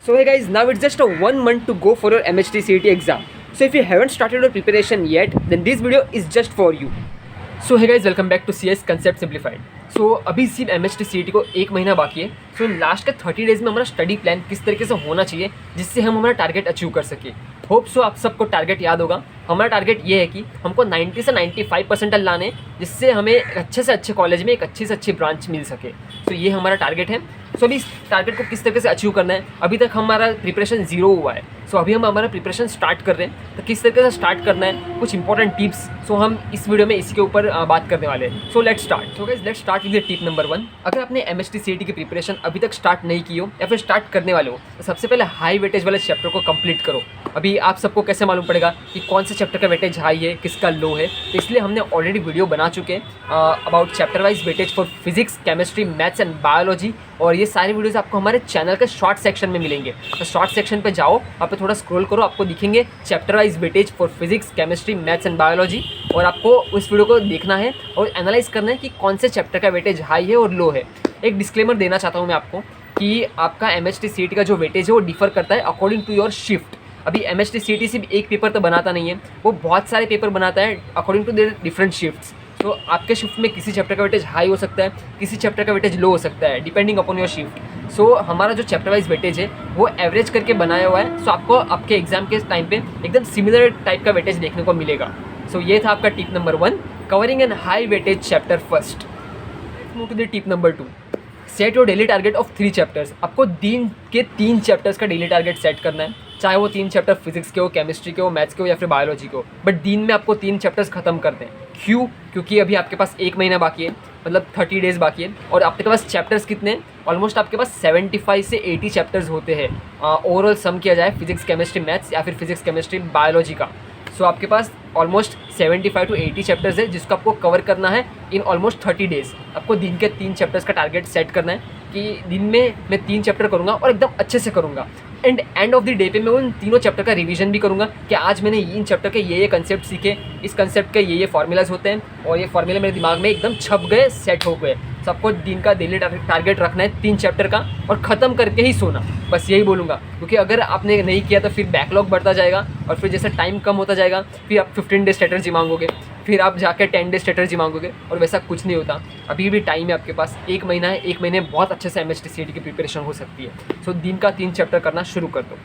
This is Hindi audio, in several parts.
So hey guys, now it's just a 1 month to go for your MHT CET exam. So if you haven't started your preparation yet, then this video is just for you. So है guys, welcome back to CS concept simplified. So अभी सिर्फ MHT CET को 1 महीना बाकी है। सो लास्ट के 30 डेज़ में हमारा स्टडी प्लान किस तरीके से होना चाहिए जिससे हम हमारा टारगेट अचीव कर सके। होप सो आप सबको टारगेट याद होगा। हमारा टारगेट ये है कि हमको 90 से 95% लाने, जिससे हमें अच्छे से अच्छे कॉलेज में एक अच्छी से अच्छी ब्रांच मिल सके। सो ये हमारा टारगेट है। सो अभी इस टारगेट को किस तरीके से अचीव करना है, अभी तक हमारा प्रिपरेशन ज़ीरो हुआ है। सो अभी हम हमारा प्रिपरेशन स्टार्ट कर रहे हैं, तो किस तरीके से स्टार्ट करना है, कुछ इंपॉर्टेंट टिप्स सो हम इस वीडियो में इसके ऊपर बात करने वाले हैं। So let's start. So guys, let's start with tip number 1। अगर आपने MHT CET की प्रिपरेशन अभी तक स्टार्ट नहीं की हो या फिर स्टार्ट करने वाले हो, तो सबसे पहले हाई वेटेज वाले चैप्टर को कंप्लीट करो। अभी आप सबको कैसे मालूम पड़ेगा कि कौन से चैप्टर का वेटेज हाई है, किसका लो है, तो इसलिए हमने ऑलरेडी वीडियो बना चुके हैं about chapter wise weightage for physics, chemistry, maths and biology. और ये सारे वीडियोस आपको हमारे चैनल के शॉर्ट सेक्शन में मिलेंगे। तो शॉर्ट सेक्शन पे जाओ, आप पे थोड़ा स्क्रॉल करो, आपको दिखेंगे chapter wise weightage for physics, chemistry, maths and biology. और आपको उस वीडियो को देखना है और एनालाइज करना है कि कौन से चैप्टर का वेटेज हाई है और लो है। एक डिस्क्लेमर देना चाहता हूँ मैं आपको कि आपका MHT CET का जो वेटेज है वो डिफर करता है अकॉर्डिंग टू योर शिफ्ट। अभी MHT CET सिर्फ एक पेपर तो बनाता नहीं है, वो बहुत सारे पेपर बनाता है according to their different shifts. तो आपके शिफ्ट में किसी चैप्टर का वेटेज हाई हो सकता है, किसी चैप्टर का वेटेज लो हो सकता है, डिपेंडिंग अपॉन योर शिफ्ट। सो हमारा जो चैप्टर वाइज वेटेज है वो एवरेज करके बनाया हुआ है। सो आपको आपके एग्जाम के टाइम पे एकदम सिमिलर टाइप का वेटेज देखने को मिलेगा। सो ये था आपका tip number 1, covering an high weightage chapter first. Let's move to the tip number 2, set your daily target of 3 chapters. आपको दिन के 3 चैप्टर्स का डेली टारगेट सेट करना है, चाहे वो 3 चैप्टर फिजिक्स के हो, केमिस्ट्री के हो, मैथ्स के हो या फिर बायोलॉजी के हो। बट दिन में आपको 3 चैप्टर्स खत्म करते हैं। क्यों? क्योंकि अभी आपके पास 1 महीना बाकी है, मतलब 30 डेज़ बाकी है। और आपके पास चैप्टर्स कितने हैं? ऑलमोस्ट आपके पास 75 से 80 चैप्टर्स होते हैं ओवरऑल सम किया जाए फिजिक्स, केमिस्ट्री, मैथ्स या फिर फिजिक्स, केमिस्ट्री, बायोलॉजी का। सो आपके पास ऑलमोस्ट 75 टू 80 चैप्टर्स है जिसको आपको कवर करना है इन ऑलमोस्ट 30 डेज़। आपको दिन के 3 चैप्टर्स का टारगेट सेट करना है कि दिन में मैं 3 चैप्टर करूँगा और एकदम अच्छे से करूँगा। एंड ऑफ द डे पे मैं उन तीनों चैप्टर का रिवीजन भी करूँगा कि आज मैंने इन चैप्टर के ये कंसेप्ट सीखे, इस कंसेप्ट के ये फार्मूलाज होते हैं और ये फार्मूले मेरे दिमाग में एकदम छप गए, सेट हो गए। सबको दिन का डेली टारगेट रखना है 3 चैप्टर का और ख़त्म करके ही सोना, बस यही बोलूँगा। क्योंकि अगर आपने नहीं किया तो फिर बैकलॉग बढ़ता जाएगा और फिर जैसे टाइम कम होता जाएगा फिर आप 15 डेज स्ट्रैटेजी मांगोगे, फिर आप जाकर 10 डेज स्ट्रैटेजी मांगोगे और वैसा कुछ नहीं होता। अभी भी टाइम है आपके पास, 1 महीना है, 1 महीने बहुत अच्छे से MHT CET की प्रिपरेशन हो सकती है। सो दिन का 3 चैप्टर करना शुरू कर दो।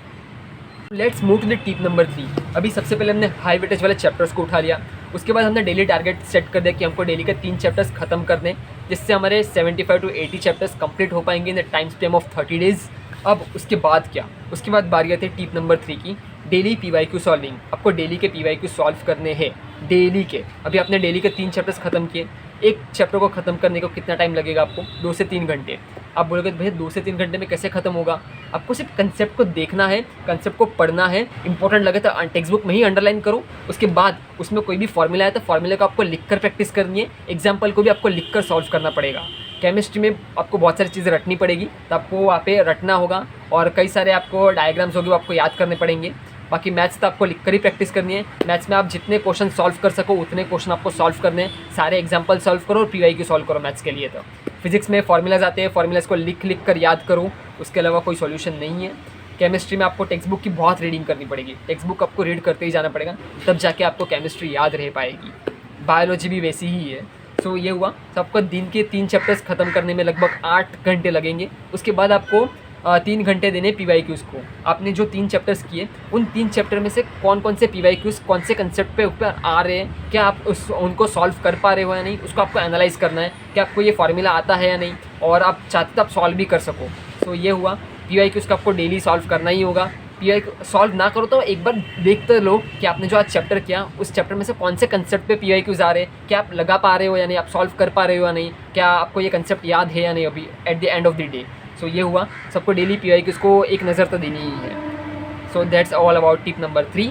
Let's move to the tip number 3। अभी सबसे पहले हमने हाई वेटेज वाले चैप्टर्स को उठा लिया, उसके बाद हमने डेली टारगेट सेट कर दिया कि हमको डेली के 3 चैप्टर्स खत्म करने, जिससे हमारे 75 टू 80 चैप्टर्स कंप्लीट हो पाएंगे in the time span of 30 days. अब उसके बाद क्या? उसके बाद बारी आती है टिप नंबर 3 की, डेली PYQ सॉल्विंग। आपको डेली के PYQ सॉल्व करने हैं, डेली के। अभी आपने डेली के 3 चैप्टर्स खत्म किए, एक चैप्टर को ख़त्म करने को कितना टाइम लगेगा आपको? 2 से 3 घंटे। आप बोलोगे भैया 2 से 3 घंटे में कैसे ख़त्म होगा? आपको सिर्फ कंसेप्ट को देखना है, कंसेप्ट को पढ़ना है, इंपॉर्टेंट लगे तो टेक्स्ट बुक में ही अंडरलाइन करो। उसके बाद उसमें कोई भी फॉर्मूला है तो फॉर्मूले को आपको लिख कर प्रैक्टिस करनी है, एग्जाम्पल को भी आपको लिख कर सॉल्व करना पड़ेगा। केमिस्ट्री में आपको बहुत सारी चीज़ें रटनी पड़ेगी, तो आपको वहाँ पे रटना होगा और कई सारे आपको डायग्राम्स होंगे वो आपको याद करने पड़ेंगे। बाकी मैथ्स तो आपको लिख कर ही प्रैक्टिस करनी है। मैथ्स में आप जितने क्वेश्चन सॉल्व कर सको उतने क्वेश्चन आपको सॉल्व करने हैं, सारे एग्जाम्पल सॉल्व करो और PYQ सॉल्व करो मैथ्स के लिए। तो फिजिक्स में फॉर्मूलाज आते हैं, फॉर्मूलाज को लिख कर याद करो, उसके अलावा कोई सॉल्यूशन नहीं है। केमिस्ट्री में आपको टेक्स्ट बुक की बहुत रीडिंग करनी पड़ेगी, टेक्स्ट बुक आपको रीड करते ही जाना पड़ेगा, तब जाके आपको केमिस्ट्री याद रह पाएगी। बायोलॉजी भी वैसी ही है। सो ये हुआ, तो आपको दिन के 3 चैप्टर्स ख़त्म करने में लगभग 8 घंटे लगेंगे। उसके बाद आपको 3 घंटे देने PYQs को। आपने जो 3 चैप्टर्स किए उन 3 चैप्टर में से कौन कौन से PYQs कौन से कंसेप्ट पे ऊपर आ रहे हैं, क्या आप उनको सॉल्व कर पा रहे हो या नहीं, उसको आपको एनालाइज करना है कि आपको ये फार्मूला आता है या नहीं, और आप चाहते तो आप सॉल्व भी कर सको। सो ये हुआ, PYQs को आपको डेली सॉल्व करना ही होगा। PYQ सॉल्व ना करो तो एक बार देखते लो कि आपने जो आज चैप्टर किया उस चैप्टर में से कौन से कंसेप्ट पे PYQs आ रहे हैं, क्या आप लगा पा रहे हो या नहीं, आप सॉल्व कर पा रहे हो या नहीं, क्या आपको ये कंसेप्ट याद है या नहीं अभी at the end of the day. So ये हुआ, सबको डेली PYQs को एक नज़र तो देनी ही है। So that's all about tip number 3।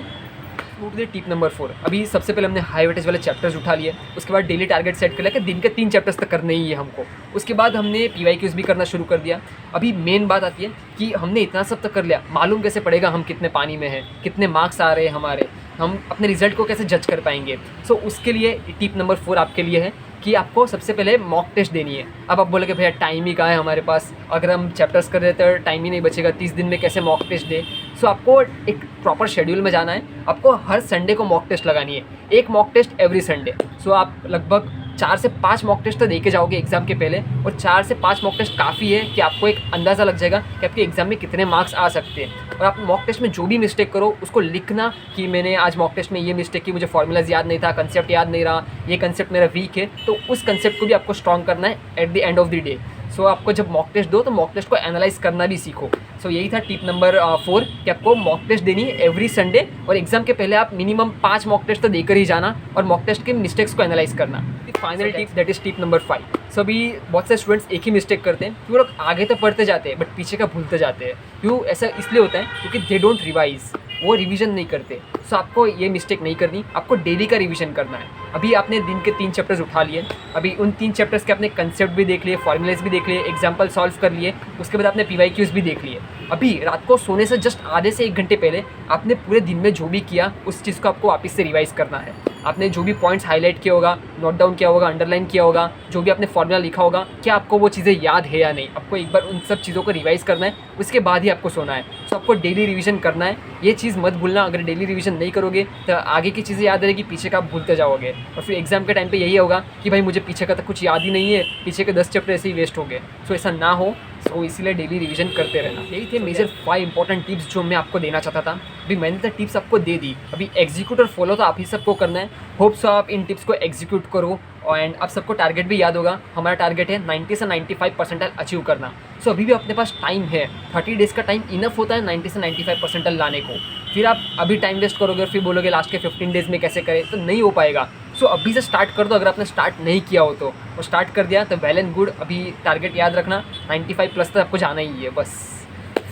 Move to tip number 4। अभी सबसे पहले हमने हाई वेटेज वाले चैप्टर्स उठा लिए, उसके बाद डेली टारगेट सेट कर लिया कि दिन के 3 चैप्टर्स तक करने ही है हमको। उसके बाद हमने PYQs भी करना शुरू कर दिया। अभी मेन बात आती है कि हमने इतना सब तक कर लिया, मालूम कैसे पड़ेगा हम कितने पानी में हैं, कितने मार्क्स आ रहे हैं हमारे, हम अपने रिजल्ट को कैसे जज कर पाएंगे। सो उसके लिए टिप नंबर 4 आपके लिए है कि आपको सबसे पहले मॉक टेस्ट देनी है। अब आप बोलोगे भैया टाइम ही कहाँ है हमारे पास, अगर हम चैप्टर्स कर रहे तो टाइम ही नहीं बचेगा, 30 दिन में कैसे मॉक टेस्ट दे। सो आपको एक प्रॉपर शेड्यूल में जाना है, आपको हर संडे को मॉक टेस्ट लगानी है, एक मॉक टेस्ट एवरी संडे। सो आप लगभग 4 से 5 मॉक टेस्ट तो दे के जाओगे एग्ज़ाम के पहले, और 4 से 5 मॉक टेस्ट काफ़ी है कि आपको एक अंदाज़ा लग जाएगा कि आपके एग्ज़ाम में कितने मार्क्स आ सकते हैं। और आप मॉक टेस्ट में जो भी मिस्टेक करो उसको लिखना कि मैंने आज मॉक टेस्ट में ये मिस्टेक की, मुझे फॉर्मूलाज याद नहीं था, कंसेप्ट याद नहीं रहा, ये कंसेप्ट मेरा वीक है, तो उस कंसेप्ट को भी आपको स्ट्रॉन्ग करना है at the end of the day. So आपको जब मॉक टेस्ट दो तो मॉक टेस्ट को एनालाइज करना भी सीखो। सो यही था टिप नंबर 4 कि आपको मॉक टेस्ट देनी है एवरी संडे, और एग्जाम के पहले आप मिनिमम 5 मॉक टेस्ट तो देकर ही जाना और मॉक टेस्ट के मिस्टेक्स को एनालाइज करना। Final tip that is tip number 5। सो अभी बहुत से स्टूडेंट्स एक ही मिस्टेक करते हैं कि वो लोग आगे तो पढ़ते जाते हैं बट पीछे का भूलते जाते हैं। क्यों ऐसा इसलिए होता है क्योंकि दे डोंट रिवाइज, वो रिवीजन नहीं करते। सो आपको ये मिस्टेक नहीं करनी, आपको डेली का रिवीजन करना है। अभी आपने दिन के 3 चैप्टर्स उठा लिए, अभी उन 3 चैप्टर्स के आपने कंसेप्ट भी देख लिए, फॉर्मूलेस भी देख लिए, एग्जाम्पल सॉल्व कर लिए, उसके बाद आपने PYQs भी देख लिए। अभी रात को सोने से जस्ट आधे से 1 घंटे पहले आपने पूरे दिन में जो भी किया उस चीज़ को आपको वापस से रिवाइज करना है। आपने जो भी पॉइंट्स हाईलाइट किया होगा, नोट डाउन किया होगा, अंडरलाइन किया होगा, जो भी आपने फॉर्मूला लिखा होगा, क्या आपको वो चीज़ें याद है या नहीं, आपको एक बार उन सब चीज़ों को रिवाइज करना है, उसके बाद ही आपको सोना है। सो आपको डेली रिवीजन करना है, ये चीज़ मत भूलना। अगर डेली रिवीजन नहीं करोगे तो आगे की चीज़ें याद रहेगी, पीछे का आप भूलते जाओगे, और फिर एग्जाम के टाइम पे यही होगा कि भाई मुझे पीछे का तो कुछ याद ही नहीं है, पीछे के 10 चैप्टर ऐसे ही वेस्ट हो गए। सो ऐसा ना हो, सो इसीलिए डेली रिवीजन करते रहना। यही थे मेजर 5 इंपॉर्टेंट टिप्स जो मैं आपको देना चाहता था। अभी मैंने तो टिप्स आपको दे दी, अभी एग्जीक्यूट और फॉलो तो आप ही सबको करना है। होप सो आप इन टिप्स को एग्जीक्यूट करो, एंड आप सबको टारगेट भी याद होगा। हमारा टारगेट है 90 से 95 परसेंटाइल अचीव करना। सो अभी भी अपने पास टाइम है, 30 डेज़ का टाइम इनफ होता है 90 से 95 परसेंटाइल लाने को। फिर आप अभी टाइम वेस्ट करोगे और फिर बोलोगे लास्ट के 15 डेज़ में कैसे करें, तो नहीं हो पाएगा। सो अभी से स्टार्ट कर दो, अगर आपने स्टार्ट नहीं किया हो तो, और स्टार्ट कर दिया तो वेल एंड गुड। अभी टारगेट याद रखना 95 प्लस तक आपको जाना ही है बस।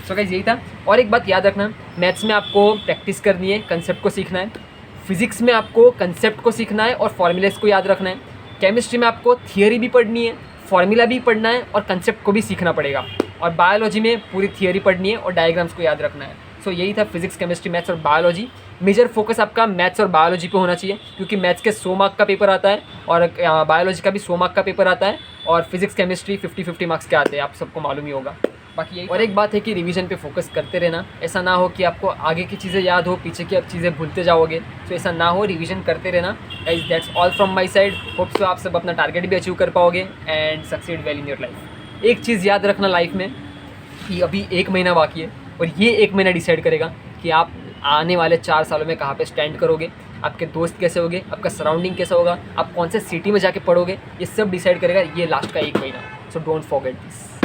सो गाइस यही था। और एक बात याद रखना, मैथ्स में आपको प्रैक्टिस करनी है, कंसेप्ट को सीखना है। फिजिक्स में आपको कंसेप्ट को सीखना है और फॉर्मूलेस को याद रखना है। केमिस्ट्री में आपको थियरी भी पढ़नी है, फॉर्मूला भी पढ़ना है और कंसेप्ट को भी सीखना पड़ेगा। और बायोलॉजी में पूरी थियरी पढ़नी है और डायग्राम्स को याद रखना है। सो यही था फिजिक्स, केमिस्ट्री, मैथ्स और बायोलॉजी। मेजर फोकस आपका मैथ्स और बायोलॉजी पे होना चाहिए, क्योंकि मैथ्स के 100 मार्क का पेपर आता है और बायोलॉजी का भी 100 मार्क का पेपर आता है, और फिजिक्स केमिस्ट्री 50-50 मार्क्स के आते हैं, आप सबको मालूम ही होगा। बाकी यही और एक बात है कि रिवीजन पे फोकस करते रहना। ऐसा ना हो कि आपको आगे की चीज़ें याद हो, पीछे की आप चीज़ें भूलते जाओगे। तो ऐसा ना हो, रिवीजन करते रहना। Guys that's all from my side. Hope so आप सब अपना टारगेट भी अचीव कर पाओगे and succeed well in your life. एक चीज़ याद रखना लाइफ में कि अभी 1 महीना बाकी है, और ये 1 महीना डिसाइड करेगा कि आप आने वाले 4 सालों में कहाँ पे स्टैंड करोगे, आपके दोस्त कैसे होगे, आपका सराउंडिंग कैसा होगा, आप कौन से सिटी में जाके पढ़ोगे, ये सब डिसाइड करेगा ये लास्ट का 1 महीना। So don't forget this.